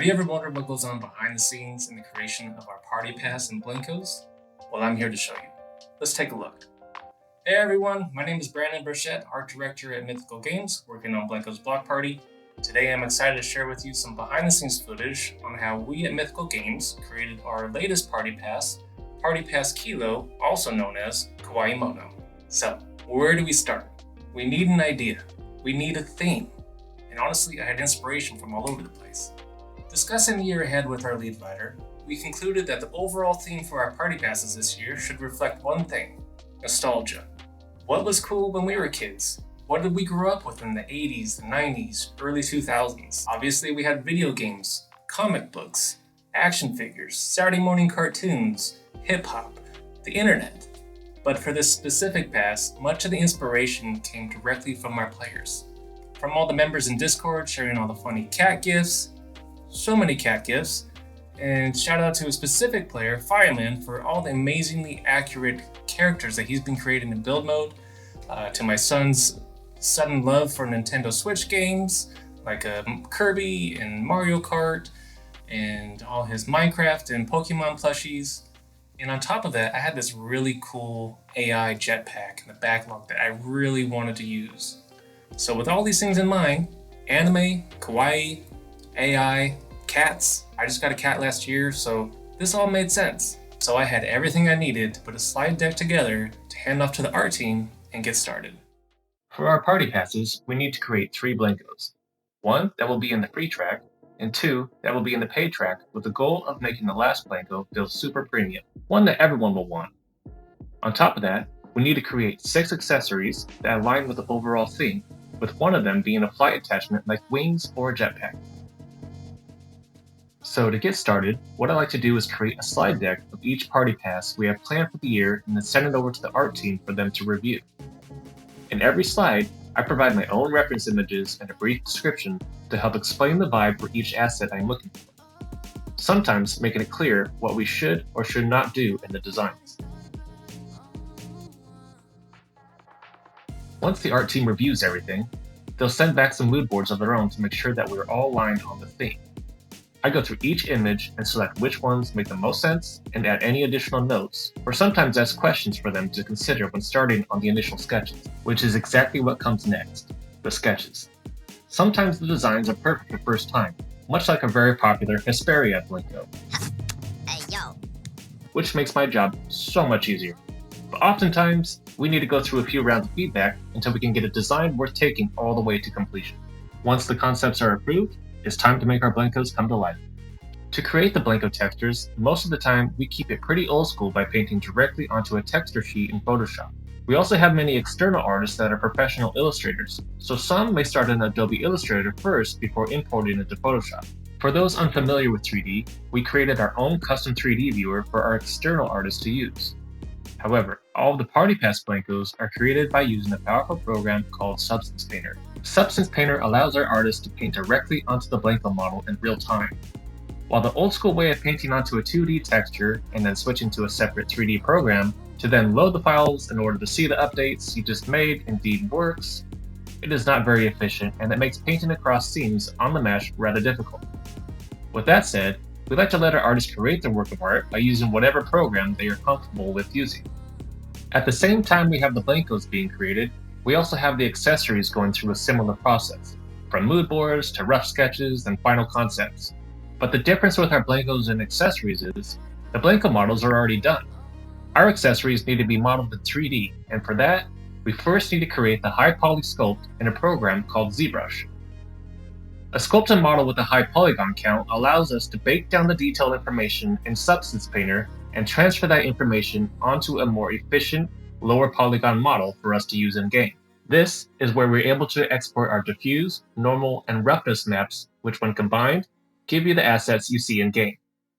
Have you ever wondered what goes on behind the scenes in the creation of our party pass in Blankos? Well, I'm here to show you. Let's take a look. Hey everyone, my name is Branden Brushett, Art Director at Mythical Games, working on Blankos Block Party. Today I'm excited to share with you some behind the scenes footage on how we at Mythical Games created our latest Party Pass Kilo, also known as Kawaiimono. So, where do we start? We need an idea. We need a theme. And honestly, I had inspiration from all over the place. Discussing the year ahead with our lead writer, we concluded that the overall theme for our party passes this year should reflect one thing: nostalgia. What was cool when we were kids? What did we grow up with in the 80s, the 90s, early 2000s? Obviously, we had video games, comic books, action figures, Saturday morning cartoons, hip-hop, the internet. But for this specific pass, much of the inspiration came directly from our players. From all the members in Discord sharing all the funny cat gifs, so many cat gifs, and shout out to a specific player, Fireman, for all the amazingly accurate characters that he's been creating in build mode, to my son's sudden love for Nintendo Switch games, like Kirby and Mario Kart, and all his Minecraft and Pokemon plushies. And on top of that, I had this really cool AI jetpack in the backlog that I really wanted to use. So with all these things in mind, anime, kawaii, AI, cats. I just got a cat last year, so this all made sense. So I had everything I needed to put a slide deck together to hand off to the art team and get started. For our party passes, we need to create 3 Blankos. 1 that will be in the free track, and 2 that will be in the paid track, with the goal of making the last Blanko feel super premium, one that everyone will want. On top of that, we need to create 6 accessories that align with the overall theme, with one of them being a flight attachment like wings or a jetpack. So to get started, what I like to do is create a slide deck of each party pass we have planned for the year and then send it over to the art team for them to review. In every slide, I provide my own reference images and a brief description to help explain the vibe for each asset I'm looking for, sometimes making it clear what we should or should not do in the designs. Once the art team reviews everything, they'll send back some mood boards of their own to make sure that we're all aligned on the theme. I go through each image and select which ones make the most sense and add any additional notes, or sometimes ask questions for them to consider when starting on the initial sketches, which is exactly what comes next, the sketches. Sometimes the designs are perfect the first time, much like a very popular Hesperia Blanko, which makes my job so much easier. But oftentimes, we need to go through a few rounds of feedback until we can get a design worth taking all the way to completion. Once the concepts are approved, it's time to make our Blankos come to life. To create the Blanko textures, most of the time we keep it pretty old school by painting directly onto a texture sheet in Photoshop. We also have many external artists that are professional illustrators, so some may start in Adobe Illustrator first before importing it to Photoshop. For those unfamiliar with 3D, we created our own custom 3D viewer for our external artists to use. However, all of the Party Pass Blankos are created by using a powerful program called Substance Painter. Substance Painter allows our artists to paint directly onto the Blanko model in real time. While the old school way of painting onto a 2D texture and then switching to a separate 3D program to then load the files in order to see the updates you just made indeed works, it is not very efficient and it makes painting across scenes on the mesh rather difficult. With that said, we like to let our artists create their work of art by using whatever program they are comfortable with using. At the same time we have the Blankos being created, we also have the accessories going through a similar process, from mood boards to rough sketches and final concepts. But the difference with our Blankos and accessories is, the Blanko models are already done. Our accessories need to be modeled in 3D, and for that, we first need to create the high poly sculpt in a program called ZBrush. A sculpted model with a high polygon count allows us to bake down the detailed information in Substance Painter and transfer that information onto a more efficient, lower polygon model for us to use in-game. This is where we're able to export our diffuse, normal, and roughness maps, which when combined, give you the assets you see in-game.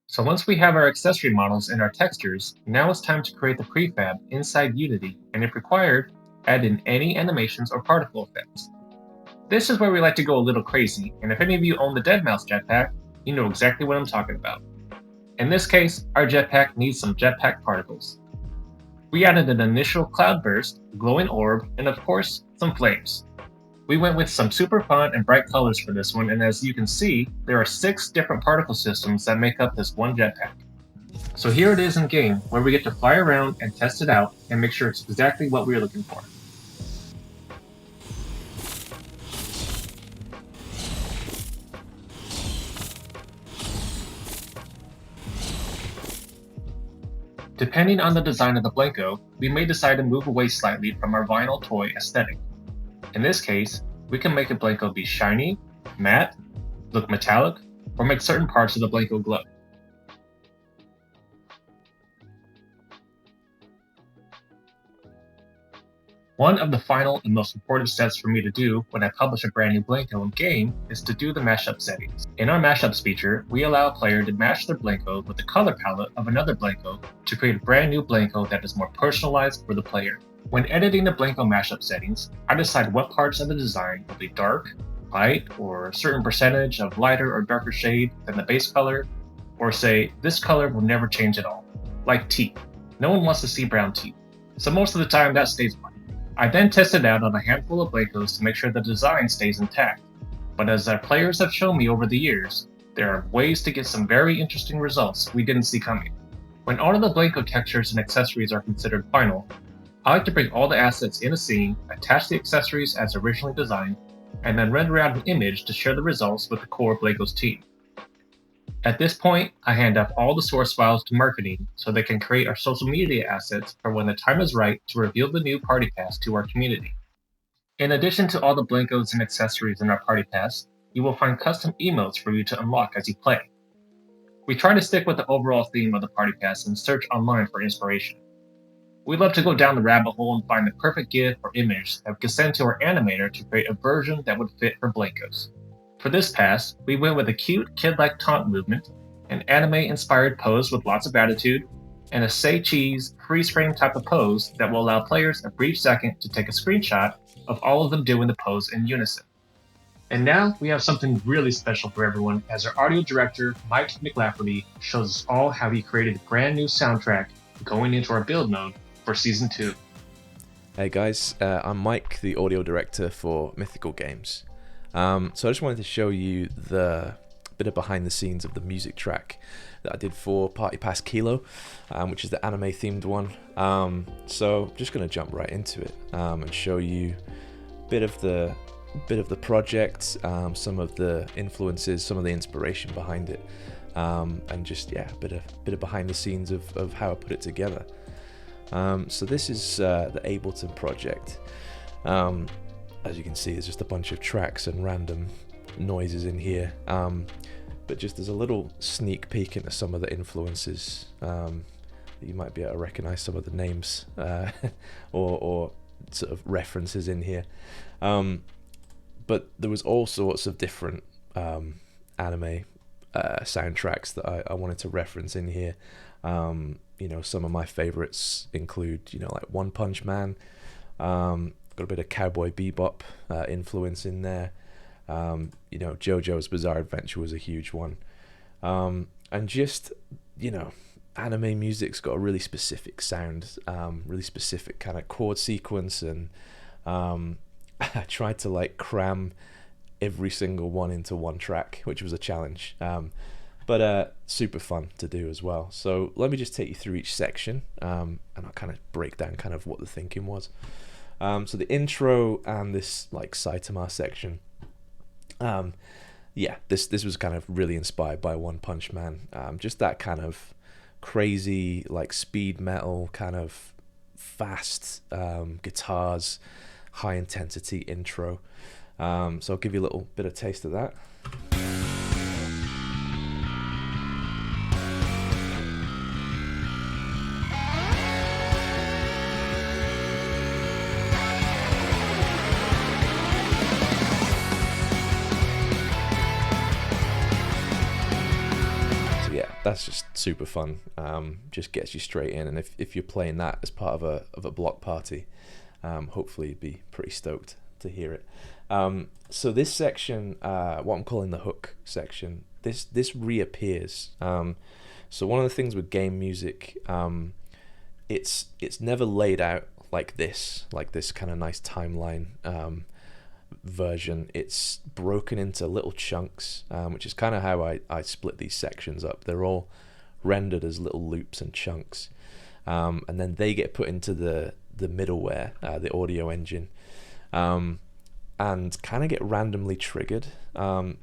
So once we have our accessory models and our textures, now it's time to create the prefab inside Unity, and if required, add in any animations or particle effects. This is where we like to go a little crazy, and if any of you own the Deadmau5 jetpack, you know exactly what I'm talking about. In this case, our jetpack needs some jetpack particles. We added an initial cloud burst, glowing orb, and of course, some flames. We went with some super fun and bright colors for this one, and as you can see, there are 6 different particle systems that make up this one jetpack. So here it is in game, where we get to fly around and test it out and make sure it's exactly what we are looking for. Depending on the design of the Blanko, we may decide to move away slightly from our vinyl toy aesthetic. In this case, we can make a Blanko be shiny, matte, look metallic, or make certain parts of the Blanko glow. One of the final and most important steps for me to do when I publish a brand new Blanko in game is to do the mashup settings. In our mashups feature, we allow a player to mash their Blanko with the color palette of another Blanko to create a brand new Blanko that is more personalized for the player. When editing the Blanko mashup settings, I decide what parts of the design will be dark, light, or a certain percentage of lighter or darker shade than the base color, or say, this color will never change at all, like teeth. No one wants to see brown teeth, so most of the time that stays fine. I then test it out on a handful of Blankos to make sure the design stays intact, but as our players have shown me over the years, there are ways to get some very interesting results we didn't see coming. When all of the Blanko textures and accessories are considered final, I like to bring all the assets in a scene, attach the accessories as originally designed, and then render out an image to share the results with the core Blankos team. At this point, I hand off all the source files to marketing so they can create our social media assets for when the time is right to reveal the new Party Pass to our community. In addition to all the Blankos and accessories in our Party Pass, you will find custom emotes for you to unlock as you play. We try to stick with the overall theme of the Party Pass and search online for inspiration. We love to go down the rabbit hole and find the perfect GIF or image that we can send to our animator to create a version that would fit for Blankos. For this pass, we went with a cute, kid-like taunt movement, an anime-inspired pose with lots of attitude, and a say cheese, freeze-frame type of pose that will allow players a brief second to take a screenshot of all of them doing the pose in unison. And now we have something really special for everyone as our audio director, Mike McLafferty, shows us all how he created a brand new soundtrack going into our build mode for Season 2. Hey guys, I'm Mike, the audio director for Mythical Games. So I just wanted to show you the bit of behind the scenes of the music track that I did for Party Pass Kilo, which is the anime themed one. So just going to jump right into it and show you a bit of the project, some of the influences, some of the inspiration behind it, and just a bit of behind the scenes of how I put it together. So this is the Ableton project. As you can see, there's just a bunch of tracks and random noises in here, but just as a little sneak peek into some of the influences, you might be able to recognize some of the names or sort of references in here. But there was all sorts of different anime soundtracks that I wanted to reference in here. Some of my favorites include, like One Punch Man. Got a bit of Cowboy Bebop influence in there. JoJo's Bizarre Adventure was a huge one. And just, anime music's got a really specific sound, really specific kind of chord sequence, and I tried to cram every single one into one track, which was a challenge. But super fun to do as well. So let me just take you through each section, and I'll kind of break down kind of what the thinking was. So the intro and this Saitama section, this was kind of really inspired by One Punch Man. Just that kind of crazy speed metal, kind of fast guitars, high intensity intro. So I'll give you a little bit of taste of that. That's just super fun. Just gets you straight in, and if you're playing that as part of a block party, hopefully you'd be pretty stoked to hear it. So this section, what I'm calling the hook section, this reappears. So one of the things with game music, it's never laid out like this kind of nice timeline, version, it's broken into little chunks, which is kind of how I split these sections up. They're all rendered as little loops and chunks, and then they get put into the middleware, the audio engine, and kind of get randomly triggered.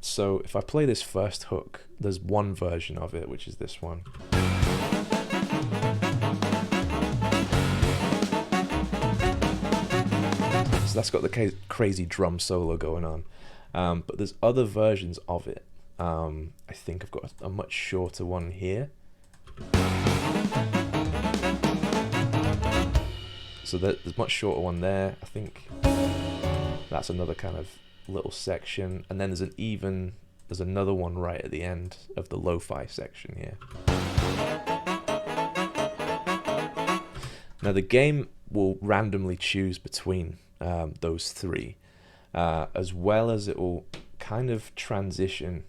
So if I play this first hook, there's one version of it, which is this one. So that's got the crazy drum solo going on, but there's other versions of it. I think I've got a much shorter one here. So there's a much shorter one there. I think that's another kind of little section, and then there's another one right at the end of the lo-fi section here. Now the game will randomly choose between those three, as well as it will kind of transition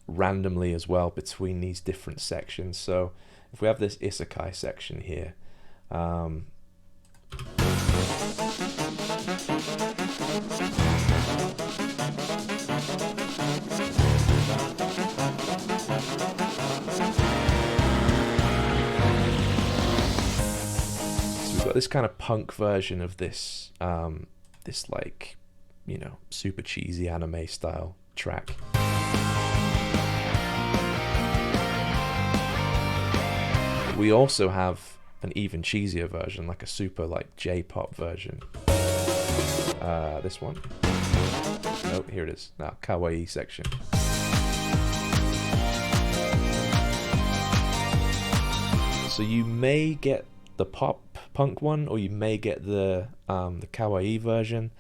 randomly as well between these different sections. So if we have this isekai section here, so we've got this kind of punk version of this, this like, you know, super cheesy anime style track. We also have an even cheesier version, like a super like J-pop version. This one. Oh, here it is. Now, kawaii section. So you may get the pop punk one, or you may get the kawaii version.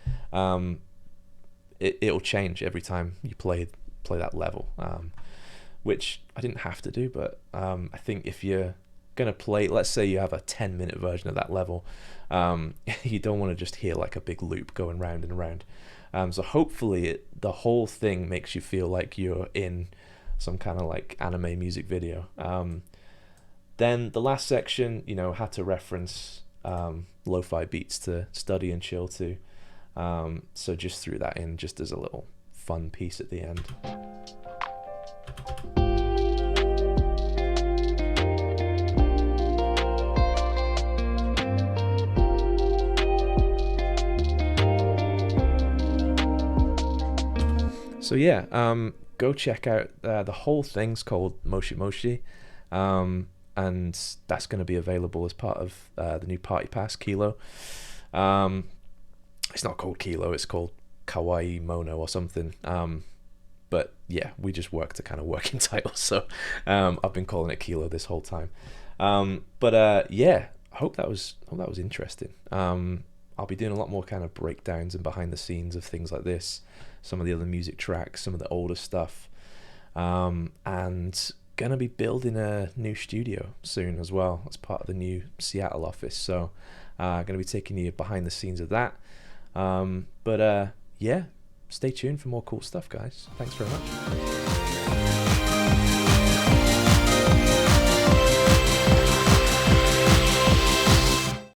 It'll change every time you play that level, which I didn't have to do, but I think if you're gonna play, let's say you have a 10-minute version of that level, you don't want to just hear like a big loop going round and round. So hopefully the whole thing makes you feel like you're in some kind of like anime music video. Then the last section, you know, had to reference lo-fi beats to study and chill to. So just threw that in just as a little fun piece at the end. So yeah, go check out the whole thing's called Moshi Moshi, and that's going to be available as part of the new Party Pass Kilo. It's not called Kilo, it's called Kawaiimono or something. But yeah, we just worked a kind of working title, so I've been calling it Kilo this whole time. But yeah, I hope that was interesting. I'll be doing a lot more kind of breakdowns and behind the scenes of things like this, some of the other music tracks, some of the older stuff, and gonna be building a new studio soon as well as part of the new Seattle office. So gonna be taking you behind the scenes of that. But yeah, stay tuned for more cool stuff, guys. Thanks very much.